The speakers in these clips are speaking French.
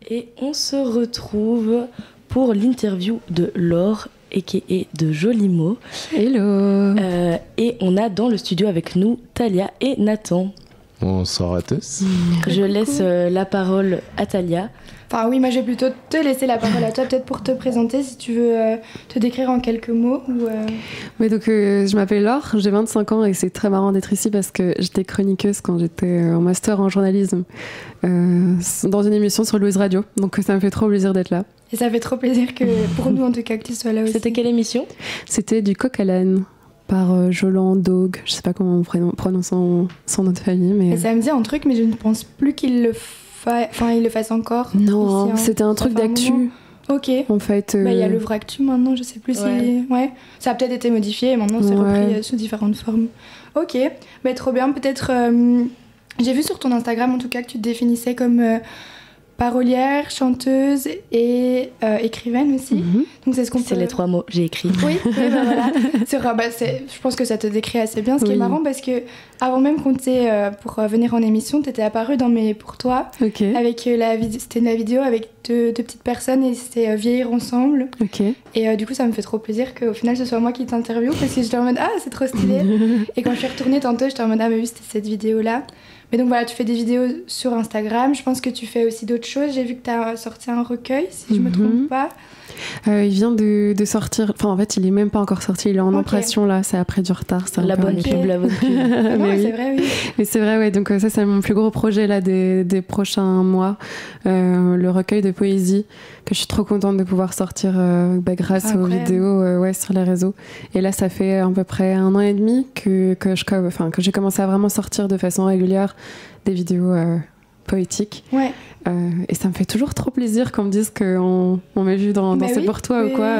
Et on se retrouve pour l'interview de Laure, aka de Jolis Mots. Hello. Et on a dans le studio avec nous Talia et Nathan. Bonsoir à tous. Je laisse la parole à Talia. Enfin oui, moi je vais plutôt te laisser la parole à toi, peut-être pour te présenter, si tu veux te décrire en quelques mots. Oui, donc je m'appelle Laure, j'ai 25 ans et c'est très marrant d'être ici parce que j'étais chroniqueuse quand j'étais en master en journalisme dans une émission sur Louise Radio. Donc ça me fait trop plaisir d'être là. Et ça fait trop plaisir que pour nous en tout cas que tu sois là aussi. C'était quelle émission ? C'était du coq à l'âne par Jolan Dog. Je sais pas comment on prononce son nom de famille. Mais... Et ça me dit un truc, mais je ne pense plus qu'il le fasse encore. Non, ici, hein. C'était un truc d'actu. Ok. En fait. Il y a le vrai actu maintenant, je sais plus si. Ouais. Ça a peut-être été modifié et maintenant c'est repris sous différentes formes. Ok. Trop bien. Peut-être. J'ai vu sur ton Instagram en tout cas que tu te définissais comme parolière, chanteuse et écrivaine aussi. Donc c'est les 3 mots, j'ai écrit. Oui, voilà. Je pense que ça te décrit assez bien. Ce qui est marrant parce que avant même qu'on t'ait pour venir en émission, t'étais apparue dans Mes pour toi. Okay. Avec c'était la vidéo avec deux petites personnes et c'était Vieillir ensemble. Okay. Et du coup, ça me fait trop plaisir qu'au final ce soit moi qui t'interviewe parce que j'étais en mode c'est trop stylé. Et quand je suis retournée tantôt, j'étais en mode mais oui, c'était cette vidéo là. Mais donc voilà, tu fais des vidéos sur Instagram. Je pense que tu fais aussi d'autres choses. J'ai vu que tu as sorti un recueil, si je me trompe pas. Il vient de sortir. Enfin, en fait, il est même pas encore sorti. Il est en impression là. Ça a pris du retard. La bonne pub. Non, c'est vrai, oui. Mais c'est vrai, ouais. Donc ça, c'est mon plus gros projet là des prochains mois. Le recueil de poésie que je suis trop contente de pouvoir sortir grâce aux vidéos sur les réseaux. Et là, ça fait à peu près 1 an et demi que j'ai commencé à vraiment sortir de façon régulière des vidéos poétiques. Ouais. Et ça me fait toujours trop plaisir qu'on me dise qu'on m'ait vu dans C'est pour toi ou quoi.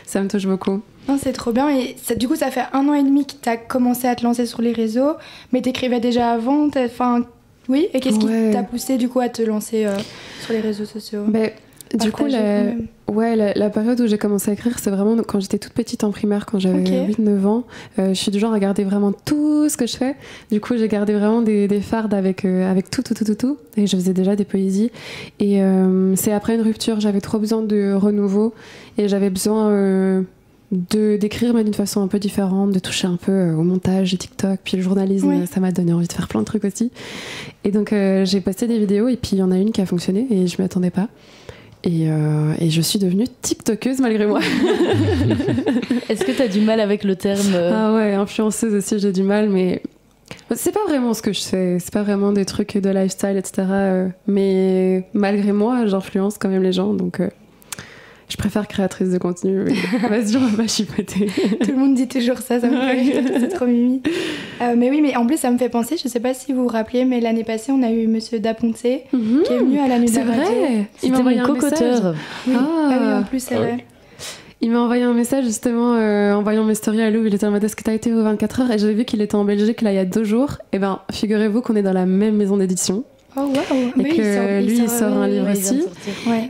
Ça me touche beaucoup. Non, c'est trop bien. Et du coup, ça fait 1 an et demi que tu as commencé à te lancer sur les réseaux. Mais t'écrivais déjà avant. Oui. Et qu'est-ce qui t'a poussé du coup à te lancer sur les réseaux sociaux ? Du coup, la période où j'ai commencé à écrire, c'est vraiment quand j'étais toute petite en primaire, quand j'avais 8-9 ans. Je suis du genre à garder vraiment tout ce que je fais. Du coup, j'ai gardé vraiment des fardes avec tout. Et je faisais déjà des poésies. Et c'est après une rupture, j'avais trop besoin de renouveau. Et j'avais besoin d'écrire, mais d'une façon un peu différente, de toucher un peu au montage et TikTok. Puis le journalisme, ça m'a donné envie de faire plein de trucs aussi. Et donc, j'ai posté des vidéos. Et puis, il y en a une qui a fonctionné. Et je m'y attendais pas. Et je suis devenue tiktokeuse malgré moi. Est-ce que tu as du mal avec le terme Ah ouais, influenceuse aussi, j'ai du mal, mais c'est pas vraiment ce que je fais. C'est pas vraiment des trucs de lifestyle, etc. Mais malgré moi, j'influence quand même les gens, donc je préfère créatrice de contenu. Vas-y, on va pas chipoter. Tout le monde dit toujours ça me fait rire, c'est trop mimi. Mais oui, mais en plus, ça me fait penser, je sais pas si vous vous rappelez, mais l'année passée, on a eu Monsieur Daponte qui est venu à la nuit de la radio. C'est vrai. Il m'a envoyé un cocoteur. Oui, en plus, c'est vrai. Il m'a envoyé un message justement en voyant mes stories à Louvre. Il était en mode est-ce que t'as été aux 24 heures ? Et j'avais vu qu'il était en Belgique là il y a 2 jours. Et ben figurez-vous qu'on est dans la même maison d'édition. Oh waouh! Et que lui il sort un livre aussi.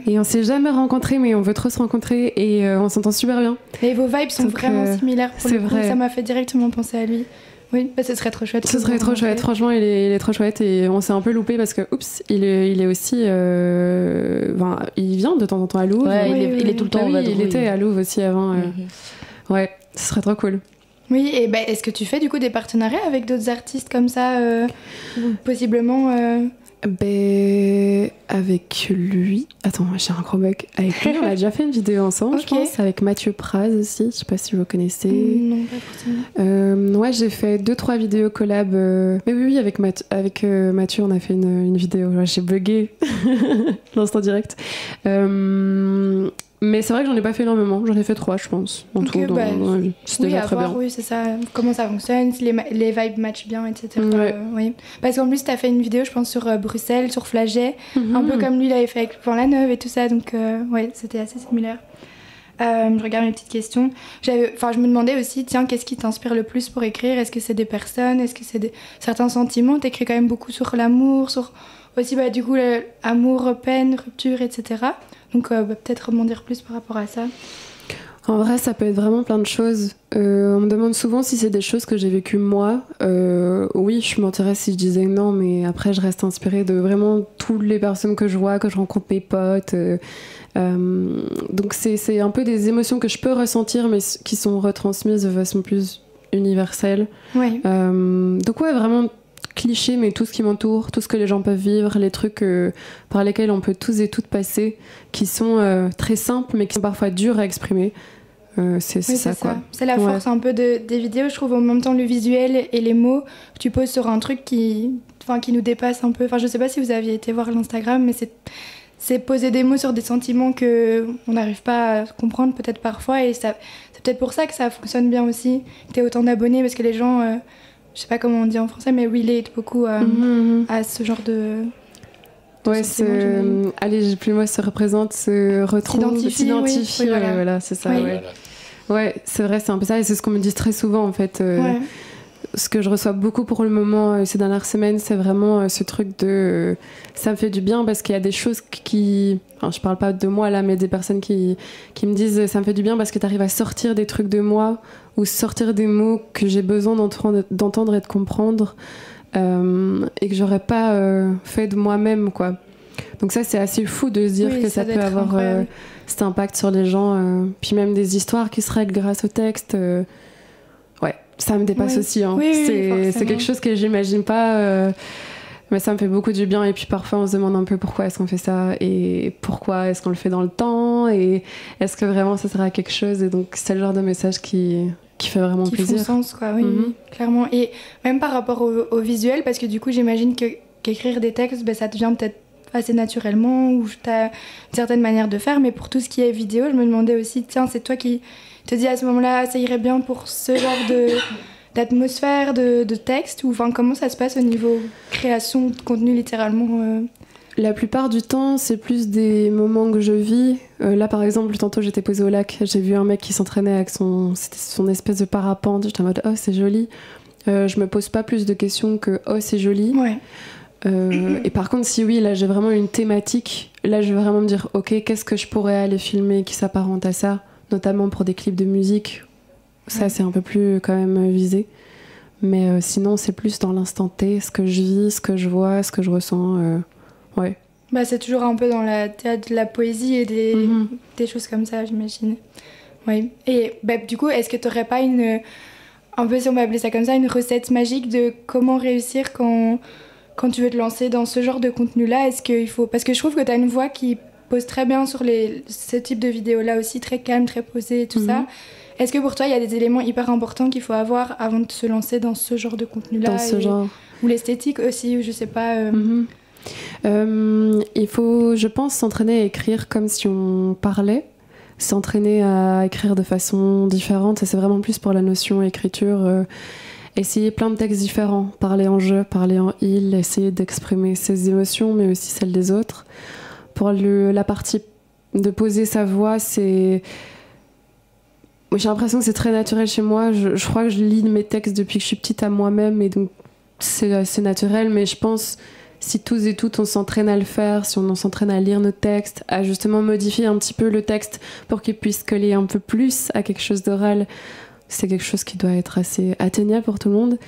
Et on s'est jamais rencontrés, mais on veut trop se rencontrer et on s'entend super bien. Et vos vibes sont vraiment similaires pour le coup. Ça m'a fait directement penser à lui. Oui, ce serait trop chouette. Ce serait trop chouette. Franchement, il est trop chouette et on s'est un peu loupé parce que il est aussi. Il vient de temps en temps à Louvre. Ouais, il est tout le temps. Il était à Louvre aussi avant. Ouais, ce serait trop cool. Oui, et est-ce que tu fais du coup des partenariats avec d'autres artistes comme ça, ou possiblement avec lui. Attends, j'ai un gros bug. Avec lui, on a déjà fait une vidéo ensemble, je pense, avec Mathieu Praz aussi. Je sais pas si vous connaissez. Non, pas forcément. Ouais, j'ai fait 2-3 vidéos collab. Mais oui, avec Mathieu, on a fait une vidéo. J'ai bugué l'instant direct. Mais c'est vrai que j'en ai pas fait énormément. J'en ai fait 3, je pense, en tout dans la vie. C'est déjà très bien. Oui, c'est ça. Comment ça fonctionne, si les vibes matchent bien, etc. Oui. Parce qu'en plus, t'as fait une vidéo, je pense, sur Bruxelles, sur Flaget. Un peu comme lui, il avait fait avec Pan la Neuve et tout ça. Donc, c'était assez similaire. Je regarde mes petites questions. Je me demandais aussi, tiens, qu'est-ce qui t'inspire le plus pour écrire ? Est-ce que c'est des personnes ? Est-ce que c'est certains sentiments ? T'écris quand même beaucoup sur l'amour, sur aussi, du coup, amour, peine, rupture, etc. Donc, peut-être rebondir plus par rapport à ça. En vrai, ça peut être vraiment plein de choses. On me demande souvent si c'est des choses que j'ai vécues moi. Oui, je mentirais si je disais non, mais après, je reste inspirée de vraiment toutes les personnes que je vois, que je rencontre, mes potes. Donc, c'est un peu des émotions que je peux ressentir, mais qui sont retransmises de façon plus universelle. Oui. Donc, ouais, vraiment cliché, mais tout ce qui m'entoure, tout ce que les gens peuvent vivre, les trucs par lesquels on peut tous et toutes passer, qui sont très simples, mais qui sont parfois durs à exprimer. C'est ça, quoi. C'est la force un peu des vidéos, je trouve, en même temps le visuel et les mots que tu poses sur un truc qui nous dépasse un peu. Enfin, je sais pas si vous aviez été voir l'Instagram, mais c'est poser des mots sur des sentiments qu'on n'arrive pas à comprendre peut-être parfois, et c'est peut-être pour ça que ça fonctionne bien aussi, que t'aies autant d'abonnés, parce que les gens, je sais pas comment on dit en français, mais relate beaucoup à ce genre de ouais, allez, plus moi se représente, se retrouve, s'identifie, oui, voilà, c'est ça. Oui. Ouais, c'est vrai, c'est un peu ça, et c'est ce qu'on me dit très souvent en fait. Ce que je reçois beaucoup pour le moment ces dernières semaines, c'est vraiment ce truc de ça me fait du bien, parce qu'il y a des choses qui, enfin, je parle pas de moi là, mais des personnes qui me disent ça me fait du bien parce que t'arrives à sortir des trucs de moi, ou sortir des mots que j'ai besoin d'entendre et de comprendre, et que j'aurais pas fait de moi-même, quoi. Donc ça, c'est assez fou de se dire que ça peut avoir cet impact sur les gens, puis même des histoires qui se règlent grâce au texte. Ouais, ça me dépasse aussi, hein. C'est quelque chose que j'imagine pas, mais ça me fait beaucoup du bien. Et puis parfois on se demande un peu pourquoi est-ce qu'on fait ça, et pourquoi est-ce qu'on le fait dans le temps, et est-ce que vraiment ça sert à quelque chose. Et donc c'est le genre de message qui fait vraiment plaisir. Qui font sens, quoi, oui, clairement. Et même par rapport au visuel, parce que du coup j'imagine qu'écrire des textes, ça devient peut-être assez naturellement, ou t'as une certaine manière de faire, mais pour tout ce qui est vidéo, je me demandais aussi, tiens, c'est toi qui te dis à ce moment-là, ça irait bien pour ce genre d'atmosphère, de texte, ou enfin, comment ça se passe au niveau création de contenu, littéralement La plupart du temps, c'est plus des moments que je vis. Là, par exemple, tantôt, j'étais posée au lac, j'ai vu un mec qui s'entraînait avec son espèce de parapente, j'étais en mode « Oh, c'est joli ». Je me pose pas plus de questions que « Oh, c'est joli ». Ouais. Et par contre, si oui, là j'ai vraiment une thématique, là je vais vraiment me dire ok, qu'est-ce que je pourrais aller filmer qui s'apparente à ça, notamment pour des clips de musique. Ça c'est un peu plus quand même visé, mais sinon c'est plus dans l'instant T, ce que je vis, ce que je vois, ce que je ressens. Ouais. Bah, c'est toujours un peu dans de la poésie et des choses comme ça, j'imagine. Oui. Et bah, du coup, est-ce que tu n'aurais pas un peu, si on va appeler ça comme ça, une recette magique de comment réussir quand tu veux te lancer dans ce genre de contenu-là? Est-ce qu'il faut... Parce que je trouve que tu as une voix qui pose très bien sur ce type de vidéos-là aussi, très calme, très posée et tout ça. Est-ce que pour toi, il y a des éléments hyper importants qu'il faut avoir avant de se lancer dans ce genre de contenu-là? Dans ce genre. Ou l'esthétique aussi, ou je sais pas... Il faut, je pense, s'entraîner à écrire comme si on parlait. S'entraîner à écrire de façon différente. Ça, c'est vraiment plus pour la notion écriture... Essayer plein de textes différents, parler en je, parler en il, essayer d'exprimer ses émotions, mais aussi celles des autres. Pour la partie de poser sa voix, j'ai l'impression que c'est très naturel chez moi. Je crois que je lis mes textes depuis que je suis petite à moi-même, et donc c'est assez naturel, mais je pense si tous et toutes on s'entraîne à le faire, si on s'entraîne à lire nos textes, à justement modifier un petit peu le texte pour qu'il puisse coller un peu plus à quelque chose d'oral, c'est quelque chose qui doit être assez atteignable pour tout le monde.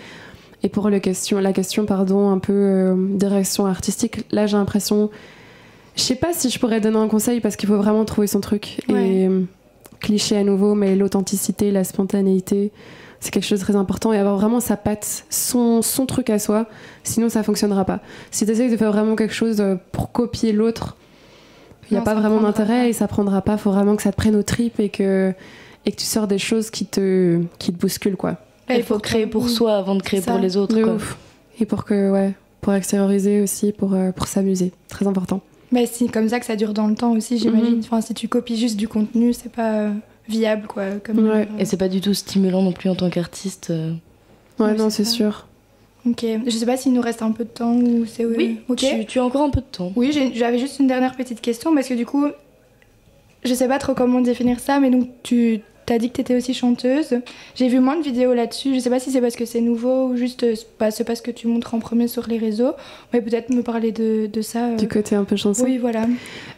Et pour la question, un peu direction artistique, là j'ai l'impression... Je sais pas si je pourrais donner un conseil, parce qu'il faut vraiment trouver son truc. Ouais. Et cliché à nouveau, mais l'authenticité, la spontanéité, c'est quelque chose de très important. Et avoir vraiment sa patte, son truc à soi, sinon ça fonctionnera pas. Si tu essayes de faire vraiment quelque chose pour copier l'autre, il n'y a pas vraiment d'intérêt, et ça prendra pas. Il faut vraiment que ça te prenne aux tripes, et que tu sors des choses qui te bousculent, quoi. Il faut créer pour soi avant de créer pour les autres, quoi. Ouf. Et pour extérioriser aussi, pour s'amuser. Très important. Mais c'est comme ça que ça dure dans le temps aussi, j'imagine. Enfin, si tu copies juste du contenu, c'est pas viable, quoi. Et c'est pas du tout stimulant non plus en tant qu'artiste. Ouais, non, c'est sûr. Ok. Je sais pas s'il nous reste un peu de temps ou c'est... Oui, okay. Tu as encore un peu de temps. Oui, j'avais juste une dernière petite question, parce que du coup, je sais pas trop comment définir ça, mais donc tu t'as dit que t'étais aussi chanteuse. J'ai vu moins de vidéos là-dessus. Je sais pas si c'est parce que c'est nouveau ou juste c'est pas ce que tu montres en premier sur les réseaux. Mais peut-être me parler de ça. Du côté un peu chanson. Oui, voilà.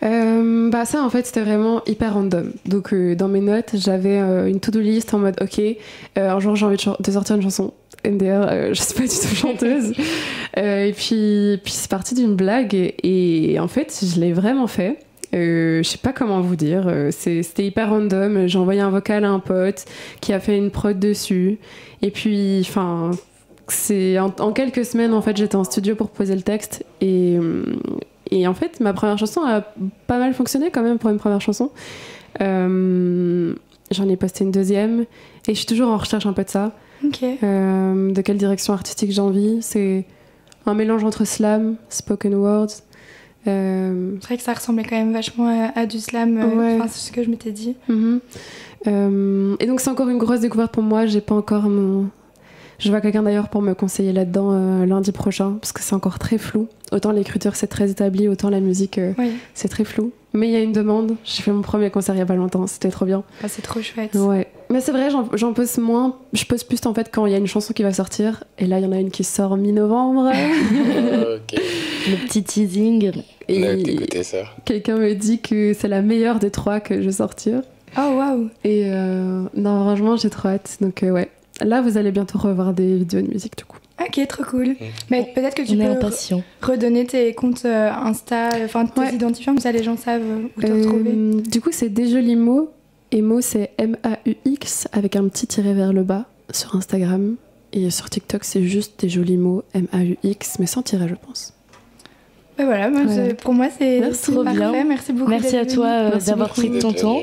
Ça, en fait, c'était vraiment hyper random. Donc, dans mes notes, j'avais une to-do list en mode, ok, un jour j'ai envie de sortir une chanson. MDR, je suis pas du tout chanteuse. Et puis c'est parti d'une blague et en fait, je l'ai vraiment fait. Je sais pas comment vous dire, c'était hyper random. J'ai envoyé un vocal à un pote qui a fait une prod dessus. Et puis, enfin, en quelques semaines, en fait, j'étais en studio pour poser le texte. Et en fait, ma première chanson a pas mal fonctionné quand même pour une première chanson. J'en ai posté une deuxième et je suis toujours en recherche un peu de ça. Okay. De quelle direction artistique j'ai envie. C'est un mélange entre slam, spoken words. C'est vrai que ça ressemblait quand même vachement à du slam, ouais. C'est ce que je m'étais dit. Et donc c'est encore une grosse découverte pour moi. J'ai pas encore Je vois quelqu'un d'ailleurs pour me conseiller là-dedans lundi prochain, parce que c'est encore très flou. Autant l'écriture c'est très établi, autant la musique c'est très flou. Mais il y a une demande. J'ai fait mon premier concert il y a pas longtemps, c'était trop bien. Ah, c'est trop chouette. Ouais. Mais c'est vrai, j'en pose moins. Je pose plus en fait quand il y a une chanson qui va sortir. Et là, il y en a une qui sort mi-novembre. Ok. Le petit teasing. Et ça. Quelqu'un me dit que c'est la meilleure des 3 que je vais sortir. Oh waouh. Et non, franchement, j'ai trop hâte. Donc ouais. Là, vous allez bientôt revoir des vidéos de musique du coup. Ok, trop cool. Mais peut-être que tu peux redonner tes comptes Insta, enfin tes identifiants, comme ça les gens savent où te retrouver. Du coup, c'est des jolis mots. Et mots, c'est MAUX avec un petit tiret vers le bas sur Instagram. Et sur TikTok, c'est juste des jolis mots MAUX, mais sans tiret, je pense. Voilà, pour moi, c'est trop parfait. bien. Merci beaucoup. Merci à toi d'avoir pris ton temps.